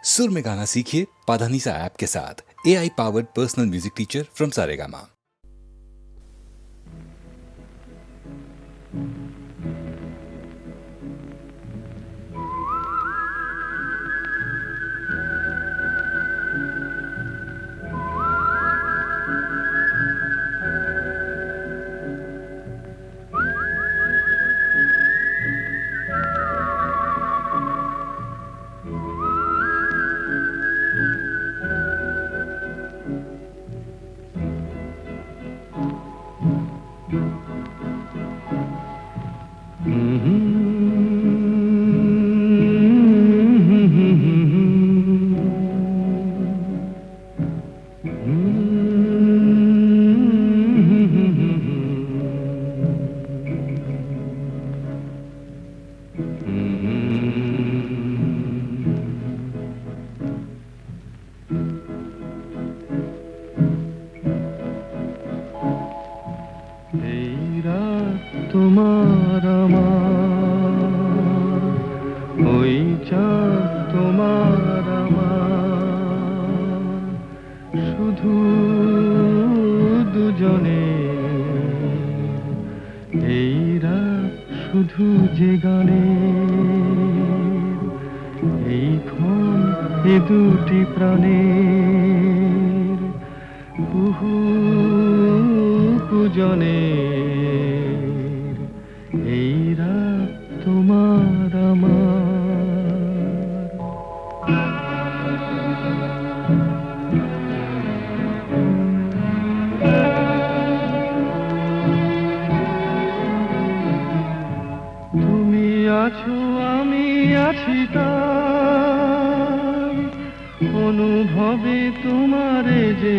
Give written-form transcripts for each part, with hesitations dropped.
सुर में गाना सीखिए पाधानीसा ऐप के साथ। AI powered personal music teacher from Saregama. তোমার আমার ওই চাঁদ তোমার আমার শুধু দুজনে এই রাত শুধু যে গানে এই ক্ষণ এ দুটি প্রাণের কুহু কুজনে এই রাত তোমার আমার তুমি আছো আমি আছি তাই অনুভবে তোমারে যে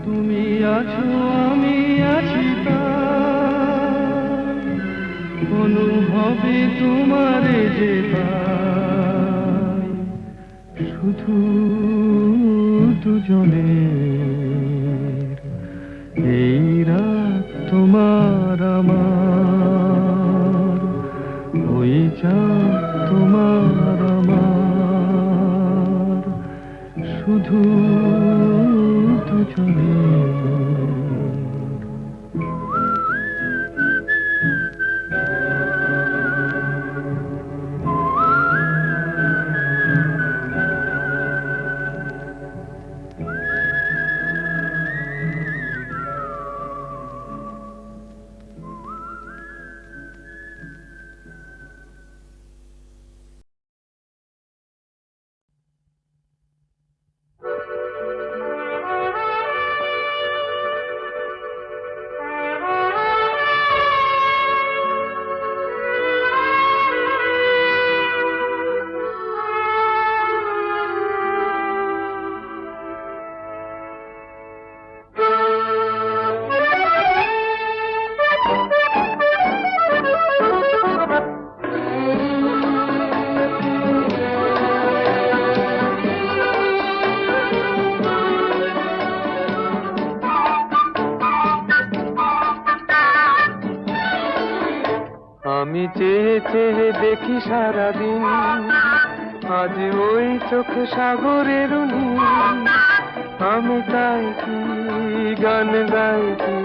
তুমি আছো আমি আছি তাই অনুভবে তোমারে যে পাই শুধু দুজনের এই রাত তোমার আমার ওই চাঁদ তোমার আমার শুধু দুজনের আমি চেয়ে চেয়ে দেখি সারাদিন আজ ওই চোখ সাগরের নীল আমি তাই কি গান গাই কি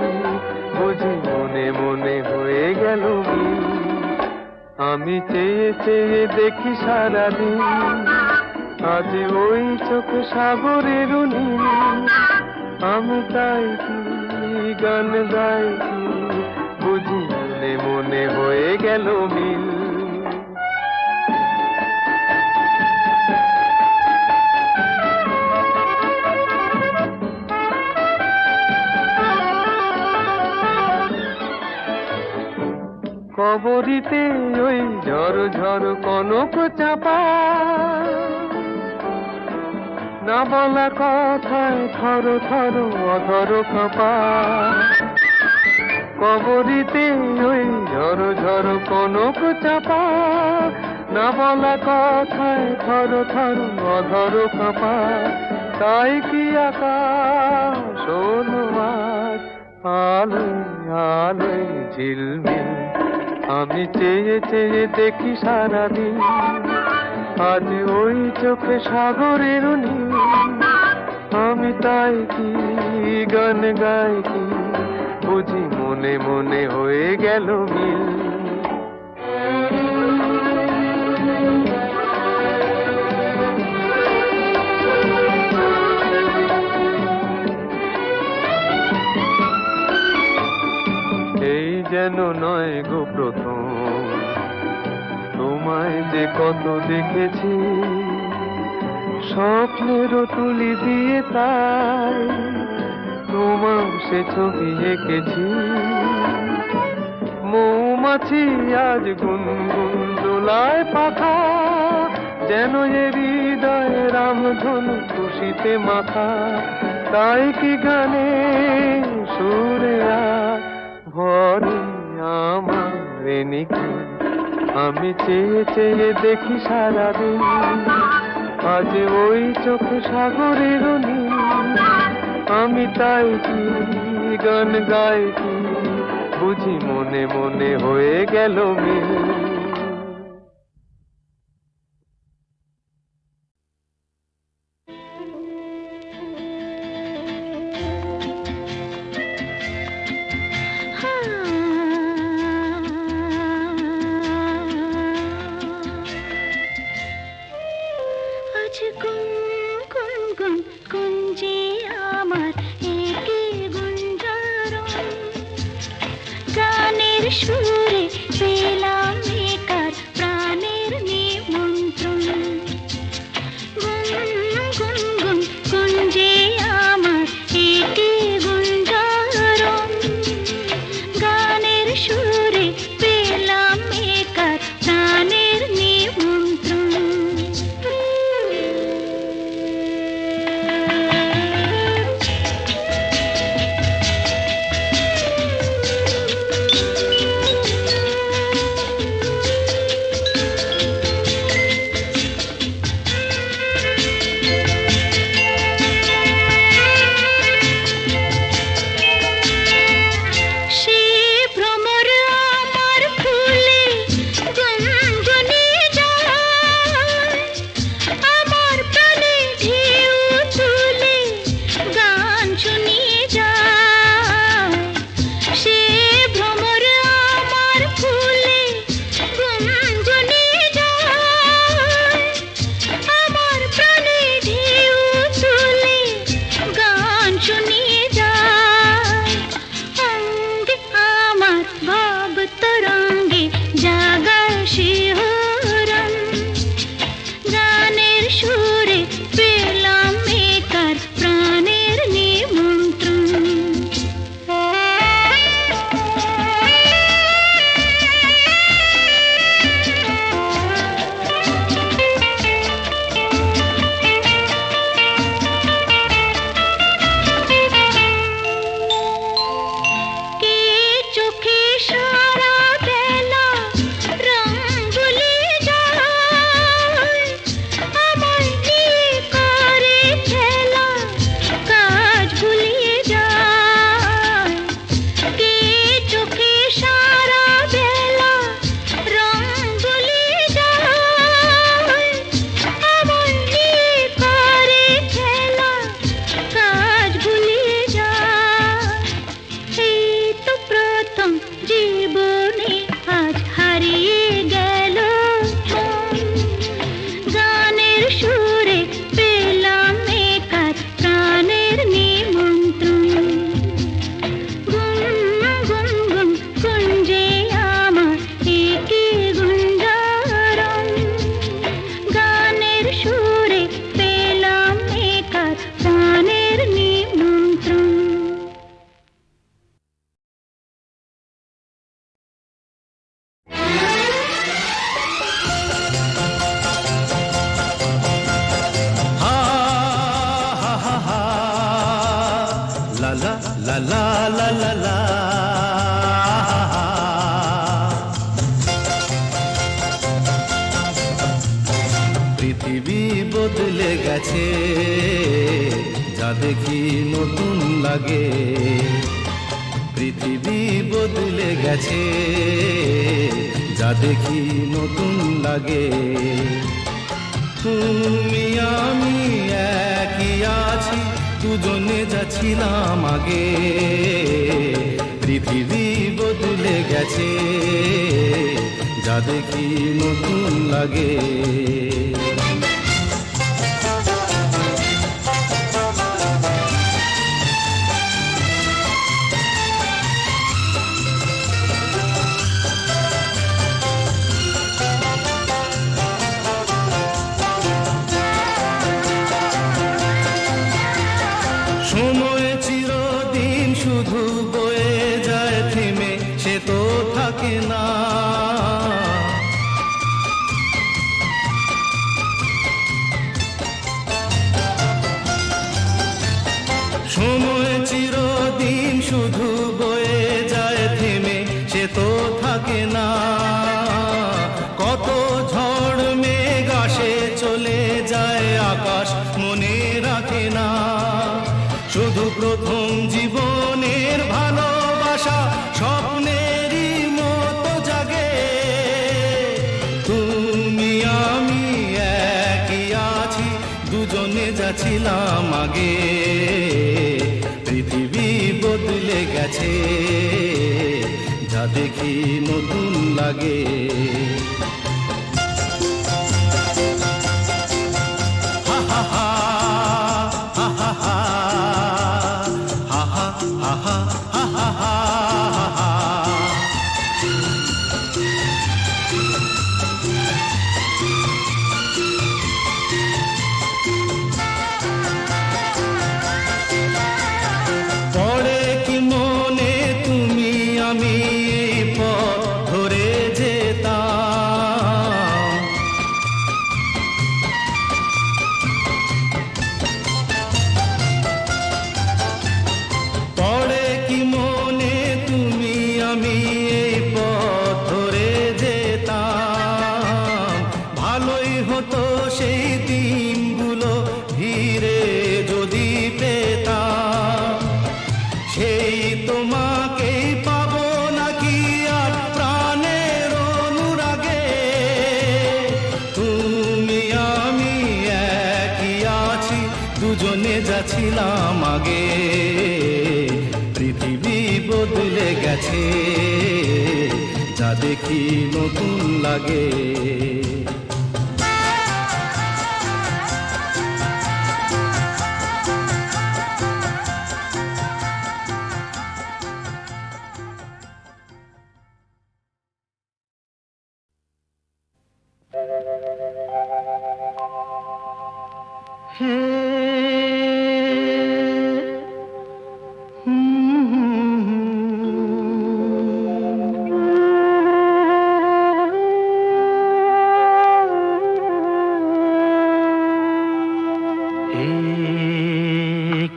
বুঝি মনে মনে হয়ে গেল মিল আমি চেয়ে চেয়ে দেখি সারাদিন আজ ওই চোখ সাগরের নীল আমি তাই কি গান গাই কি বুঝি মনে মনে হয়ে গেল মিল কবরিতে ওই ঝড় ঝড় কনক চাপা না বলা কথায় থর থর অধর কাঁপা কবরিতে ওই ঝড় ঝড় কনক চাপা না বলা কথায় থর থর অধর কাঁপা তাই কি আকাশ আলোয় আলোয় ঝিলমিল আমি চেয়ে চেয়ে দেখি সারাদিন, আজ ওই চোখে সাগরের নীল। আমি তাই কি গান গাই কি বুঝি মনে মনে হয়ে গেল মিল। এই যেন নয় গো প্রথম, তোমায় যে কত দেখেছি, স্বপ্নেরও তুলি দিয়ে তাই তোমার সে ছবি এঁকেছি। মৌমাছি আজ গুনগুন দোলায় পাখা, যেন এ হৃদয় রামধনু খুশিতে মাখা। তাই কি গানে সুরে ভরে আমার নিকি, আমি চেয়ে চেয়ে দেখি সারাদিন, আজ ওই চোখে সাগরের নীল। আমি তাই কি গান গাই কি বুঝি মনে মনে হয়ে গেল মিল। সুরে পেলাম একার প্রাণের নিমন্ত্রণ। গুন গুন গুন গুঞ্জে আমার একে গুঞ্জারণ। গানের সুরে পেলাম একার প্রাণের নিমন্ত্রণ। পৃথিবী বদলে গেছে, যা দেখি নতুন লাগে। বদলে গেছে, যা দেখি নতুন লাগে। তুমি আমি একই আছি, দুজনে যাচ্ছিলাম আগে। পৃথিবী বদলে গেছে, যা দেখি নতুন লাগে। সময় চিরদিন শুধু বয়ে যায় থেমে, সে তো থাকে না। সময় চিরদিন শুধু বয়ে যায় থেমে, সে তো থাকে না। কত ঝড় মেঘ আসে চলে যায়, আকাশ মনে রাখে না। শুধু প্রথম জীবনের ভালোবাসা স্বপ্নেরই মতো জাগে। তুমি আমি একই আছি, দুজনে যাচ্ছিলাম আগে। পৃথিবী বদলে গেছে, যা দেখি নতুন লাগে। হা হা হা হা হা হা হা হা হা হা হা হা। পড়ে কি মনে তুমি আমি এই পথ ধরে যেতাম। পড়ে কি মনে তুমি আমি এই পথ ধরে যেতাম। ভালোই হতো সেই দিনগুলো ধীরে যদি পেতাম। সেই তোমাকেই পাবো নাকি আর প্রাণের অনুরাগে। তুমি আমি একই আছি, দুজনে যাচ্ছিলাম আগে। পৃথিবী বদলে গেছে, যা দেখি নতুন লাগে।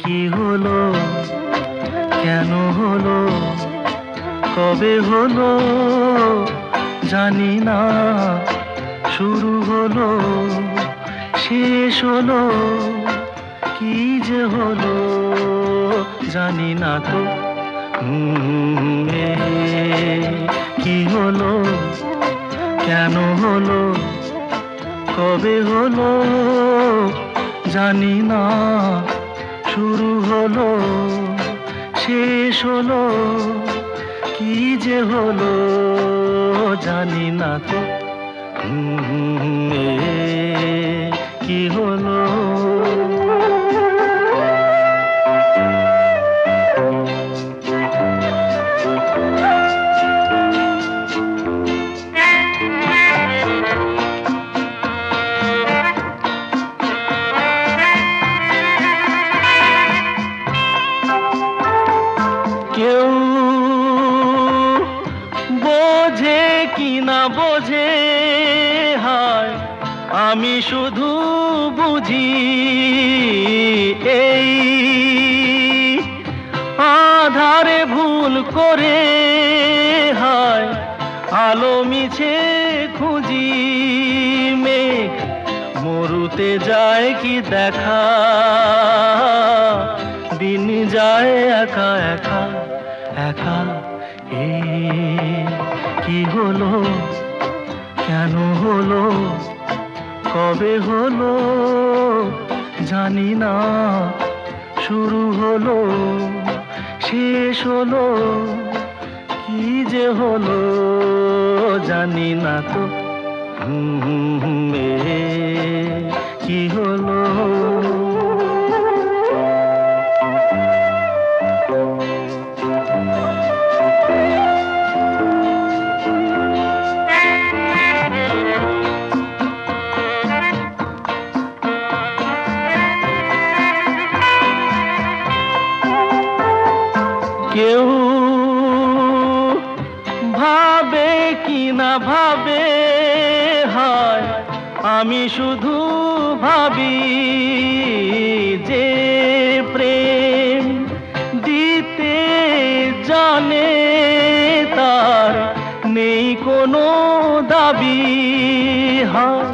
কি হলো, কেন হলো, কবে হলো জানি না। শুরু হলো, শেষ হলো, কি যে হলো জানি না তো। কি হলো, কেন হলো, কবে হলো জানি না। শুরু হলো, শেষ হলো, কি যে হলো জানি না তো। কি হলো। কেউ বোঝে কি না বোঝে, হায় আমি শুধু বুঝি এই আধারে ভুল করে, হায় আলো মিছে খুঁজি। মেঘ মরুতে যায় কি দেখা, দিন যায় একা একা একা। এই কি হলো, কেন হলো, কবে হলো জানি না, শুরু হলো শেষ হলো, কি যে হলো জানি না তো। কি হলো, কেউ ভাবে কি না ভাবে, হয় আমি শুধু ভাবি যে প্রেম দিতে জানে তার নেই কোনো দাবি, হয়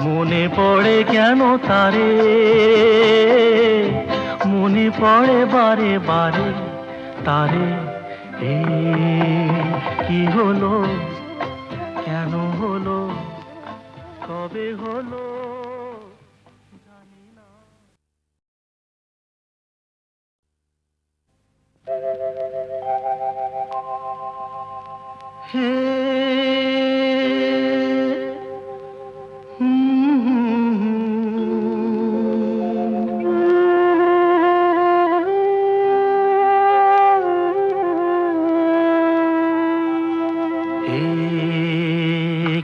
মনে পড়ে কেন তারে, মনে পড়ে বারে বারে তারে। কি হলো, কেন হলো, কবে হলো জানি না। হে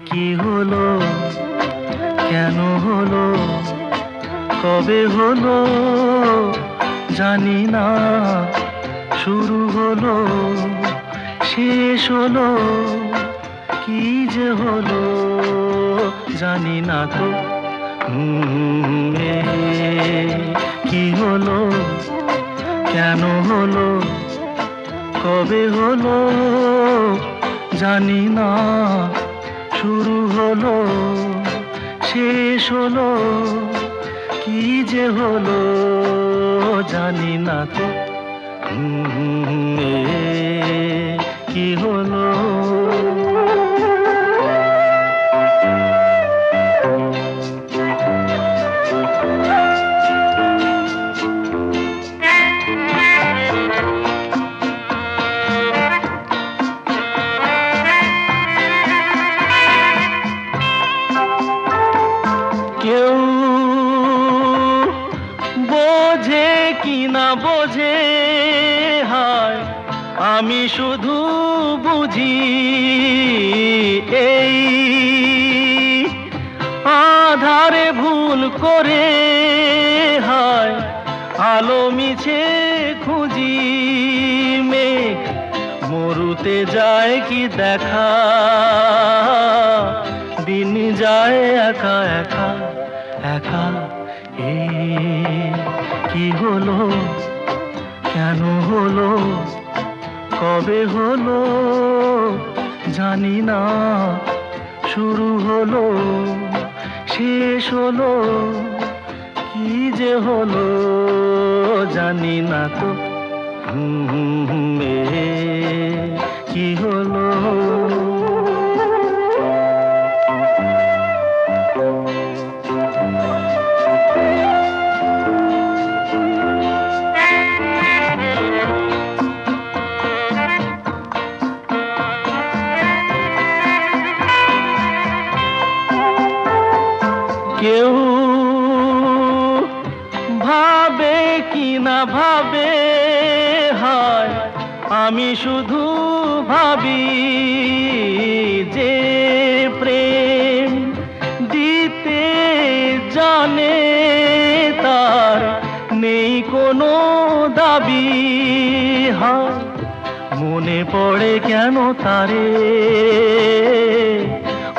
কি হলো, কেন হলো, কবে হলো জানি না, শুরু হলো শেষ হলো, কি যে হলো জানি না তো। কি হলো, কেন হলো, কবে হলো জানি না, শুরু হলো শেষ হলো, কি যে হলো জানি না তো। কি হলো, কেউ বোঝে কি না বোঝে, হয় আমি শুধু বুঝি এই আধারে ভুল করে, হয় আলো মিছে খুঁজি, মেঘ মরুতে যায় কি দেখা, দিন যায় একা একা একা। কি হলো, কেন হলো, কবে হলো জানি না, শুরু হলো শেষ হলো, কি যে হলো জানি না তো। কি হলো, কেউ ভাবে কি না ভাবে, হয় আমি শুধু ভাবি যে প্রেম দিতে জানে তার নেই কোনো দাবি, হয় মনে পড়ে কেন তারে,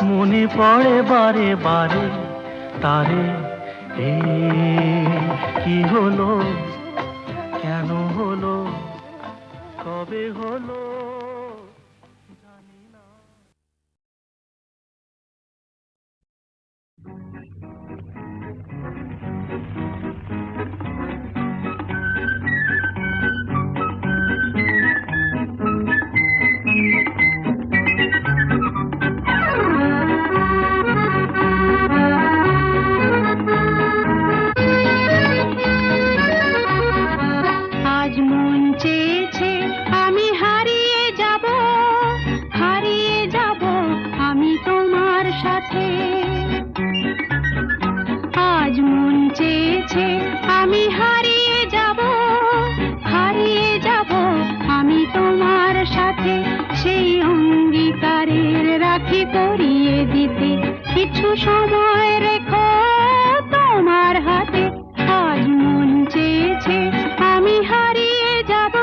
মনে পড়ে বারে বারে তারে। কি হলো, কেন হলো, কবে হলো জানি না। রাখি করিয়ে দিতে কিছু সময় রেখো তোমার হাতে। আজ মন চেয়েছে আমি হারিয়ে যাব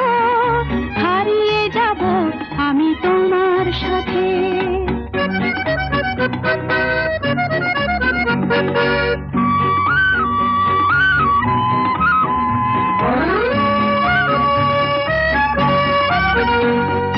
আমি তোমার সাথে।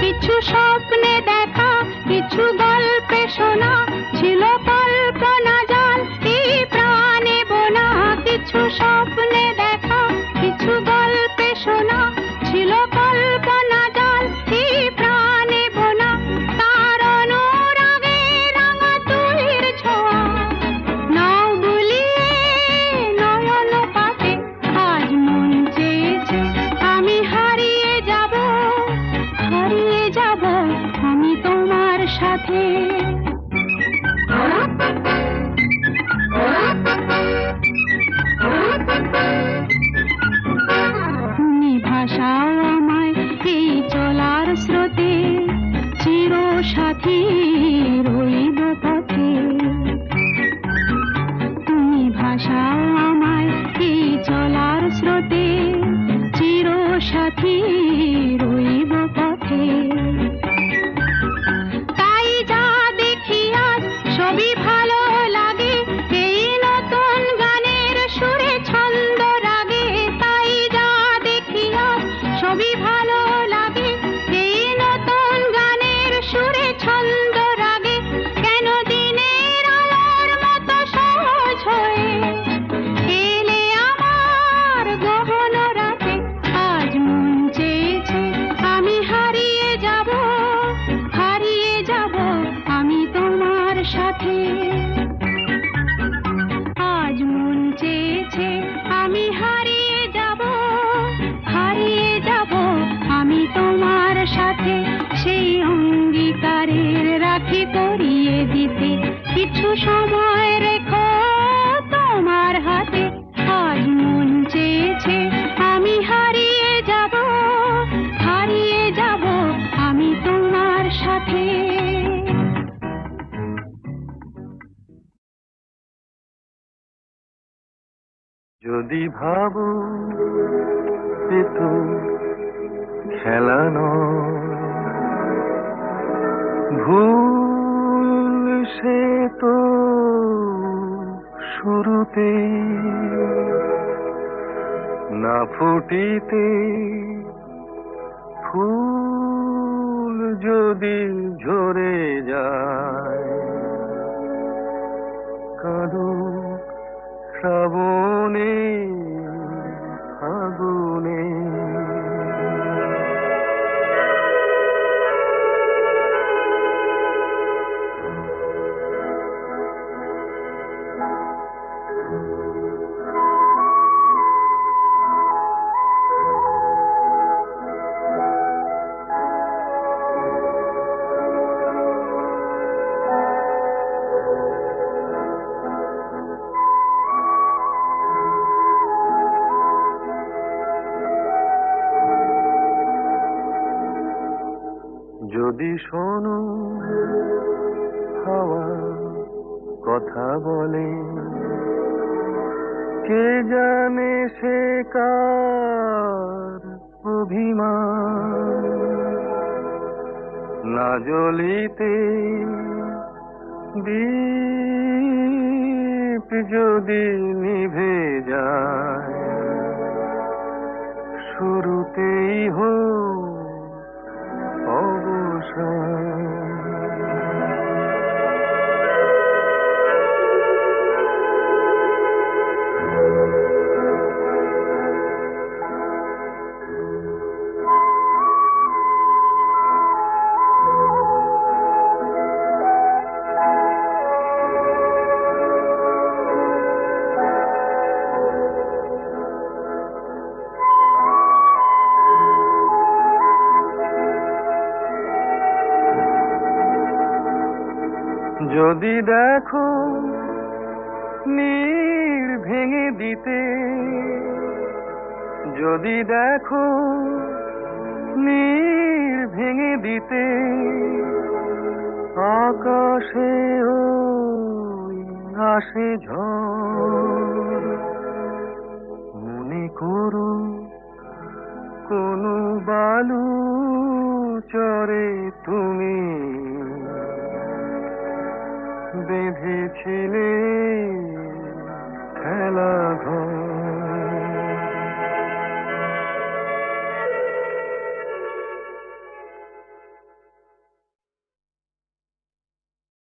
কিছু স্বপ্নে দেখা কিছু গল্পে শোনা ছিল কল্পনা জাল এই প্রাণে বোনা। কিছু স্বপ্নে দেখা কিছু গল্পে শোনা ছিল কল্পনা জাল এই প্রাণে বোনা। তার অনুরাগে রাঙা তুলির ছোঁয়া নাও বুলিয়ে নয়ন পাতে। আজ মন চেয়েছে আমি হারিয়ে যাব আমি তোমার সাথে। তুমি ভাষাও আমায় এই চলার স্রোতে চির সাথী রইব পথে। তুমি ভাষাও আমায় এই চলার স্রোতে চির সাথী রইব পথে। তাই যা দেখি আজ সবই ভালো লাগে এই নতুন গানের সুরে ছন্দ রাগে। তাই যা দেখি আজ সবই ভালো লাগে এই নতুন গানের সুরে ছন্দ রাগে। কেন দিনের আলোর মতো সহজ হয়ে এলে আমার গহন রাতে। আজ মন চেয়েছে আমি হারিয়ে যাব আমি তোমার সাথে। আজ মন চেয়েছে আমি হারিয়ে যাব আমি তোমার সাথে। সেই অঙ্গীকারের রাখি করিয়ে দিতে কিছু সময় রেখো তোমার হাতে। আজ মন চেয়েছে আমি হারিয়ে যাব আমি তোমার সাথে। যদি ভাবো যে তো খেলা নয়, ভুল সে তো শুরুতে না ফুটিতে ফুল যদি ঝরে যায়। কাঁদো শ্রাবণে আগুনে যদি শোনো হাওয়া কথা বলে, কে জানে সে কার অভিমান। না জ্বলিতে দীপ যদি নিভে যায়, শুরুতেই হোক অবসান। যদি দেখো নীড় ভেঙে দিতে, যদি দেখো নীড় ভেঙে দিতে আকাশে ওই আসে ঝড়, মনে করো কোনো বালু চরে তুমি বেঁধেছিলে খেলা ঘর।